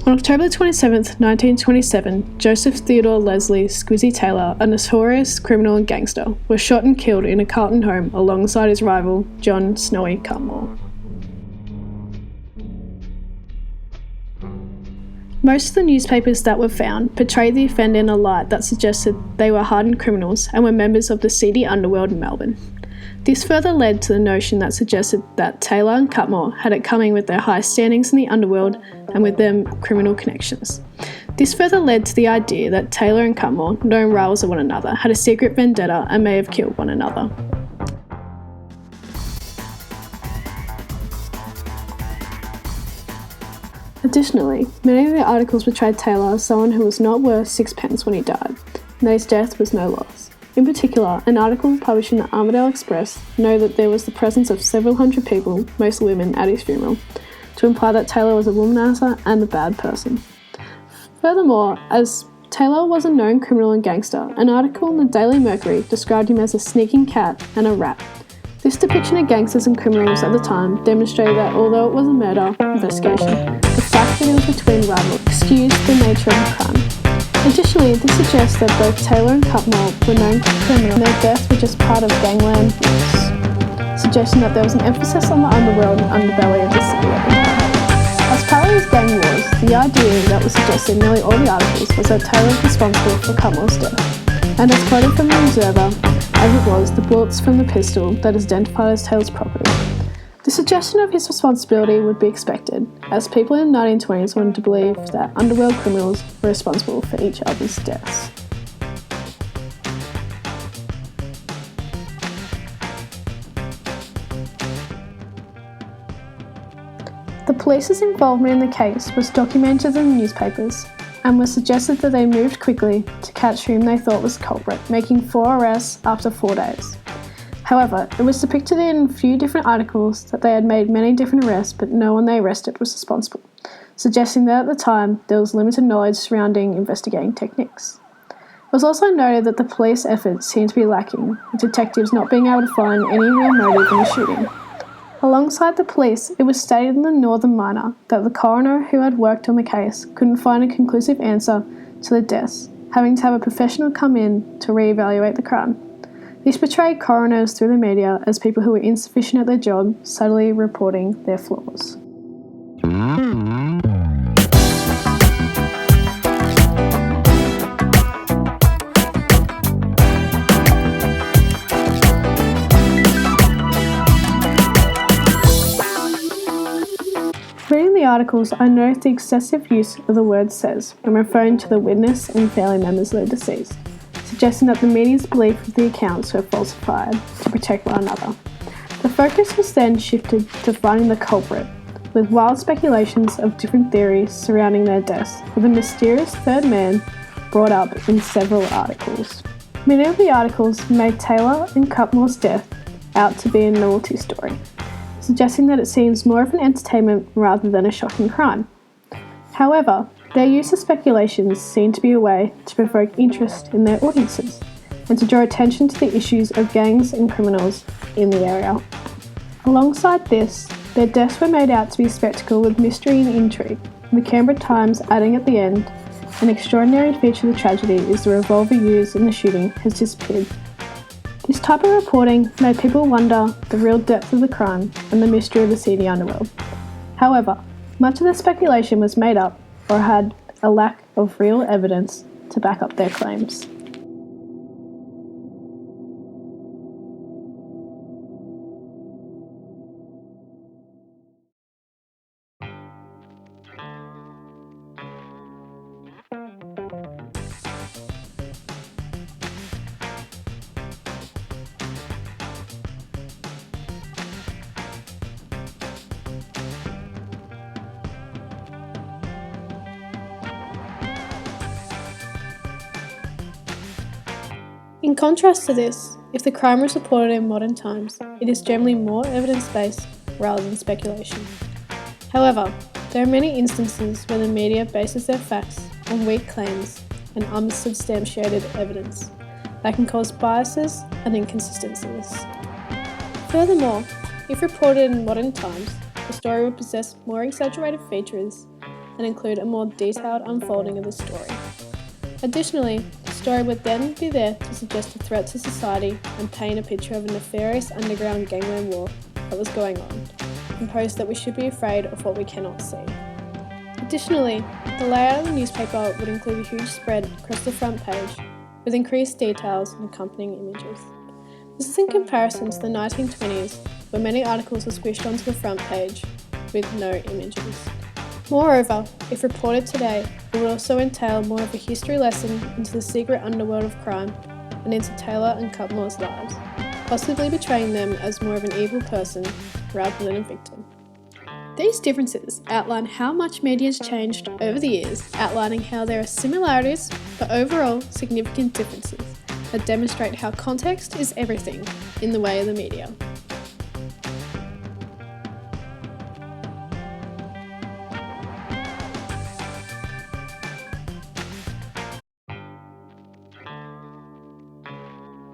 On October 27, 1927, Joseph Theodore Leslie Squizzy Taylor, a notorious criminal and gangster, was shot and killed in a Carlton home alongside his rival, John Snowy Cutmore. Most of the newspapers that were found portrayed the offender in a light that suggested they were hardened criminals and were members of the seedy underworld in Melbourne. This further led to the notion that suggested that Taylor and Cutmore had it coming with their high standings in the underworld and with them criminal connections. This further led to the idea that Taylor and Cutmore, known rivals of one another, had a secret vendetta and may have killed one another. Additionally, many of the articles portrayed Taylor as someone who was not worth sixpence when he died, and that his death was no loss. In particular, an article published in the Armadale Express noted that there was the presence of several hundred people, mostly women, at his funeral, to imply that Taylor was a womanizer and a bad person. Furthermore, as Taylor was a known criminal and gangster, an article in the Daily Mercury described him as a sneaking cat and a rat. This depiction of gangsters and criminals at the time demonstrated that although it was a murder investigation, the fact that it was between rivals excused the nature of the crime. Additionally, this suggests that both Taylor and Cutmore were known criminals and their deaths were just part of gangland wars, suggesting that there was an emphasis on the underworld and underbelly of the city at the time. As part of these gang wars, the idea that was suggested in nearly all the articles was that Taylor was responsible for Cutmore's death, and as quoted from the Observer, as it was the bullets from the pistol that is identified as Taylor's property. The suggestion of his responsibility would be expected, as people in the 1920s wanted to believe that underworld criminals were responsible for each other's deaths. The police's involvement in the case was documented in the newspapers, and was suggested that they moved quickly to catch whom they thought was the culprit, making 4 arrests after 4 days. However, it was depicted in a few different articles that they had made many different arrests, but no one they arrested was responsible, suggesting that at the time there was limited knowledge surrounding investigating techniques. It was also noted that the police efforts seemed to be lacking, with detectives not being able to find any real motive in the shooting. Alongside the police, it was stated in the Northern Miner that the coroner who had worked on the case couldn't find a conclusive answer to the deaths, having to have a professional come in to re-evaluate the crime. This portrayed coroners through the media as people who were insufficient at their job, subtly reporting their flaws. Reading the articles, I noticed the excessive use of the word says when referring to the witness and family members of the deceased, suggesting that the media's belief of the accounts were falsified to protect one another. The focus was then shifted to finding the culprit, with wild speculations of different theories surrounding their deaths, with a mysterious third man brought up in several articles. Many of the articles made Taylor and Cutmore's death out to be a novelty story, suggesting that it seems more of an entertainment rather than a shocking crime. However, their use of speculations seemed to be a way to provoke interest in their audiences and to draw attention to the issues of gangs and criminals in the area. Alongside this, their deaths were made out to be a spectacle with mystery and intrigue, the Canberra Times adding at the end, "An extraordinary feature of the tragedy is the revolver used in the shooting has disappeared." This type of reporting made people wonder the real depth of the crime and the mystery of the seedy underworld. However, much of the speculation was made up or had a lack of real evidence to back up their claims. In contrast to this, if the crime was reported in modern times, it is generally more evidence-based rather than speculation. However, there are many instances where the media bases their facts on weak claims and unsubstantiated evidence that can cause biases and inconsistencies. Furthermore, if reported in modern times, the story would possess more exaggerated features and include a more detailed unfolding of the story. Additionally, the story would then be there to suggest a threat to society and paint a picture of a nefarious underground gangland war that was going on, and post that we should be afraid of what we cannot see. Additionally, the layout of the newspaper would include a huge spread across the front page with increased details and accompanying images. This is in comparison to the 1920s, where many articles were squished onto the front page with no images. Moreover, if reported today, it would also entail more of a history lesson into the secret underworld of crime and into Taylor and Cutmore's lives, possibly portraying them as more of an evil person rather than a victim. These differences outline how much media has changed over the years, outlining how there are similarities but overall significant differences that demonstrate how context is everything in the way of the media.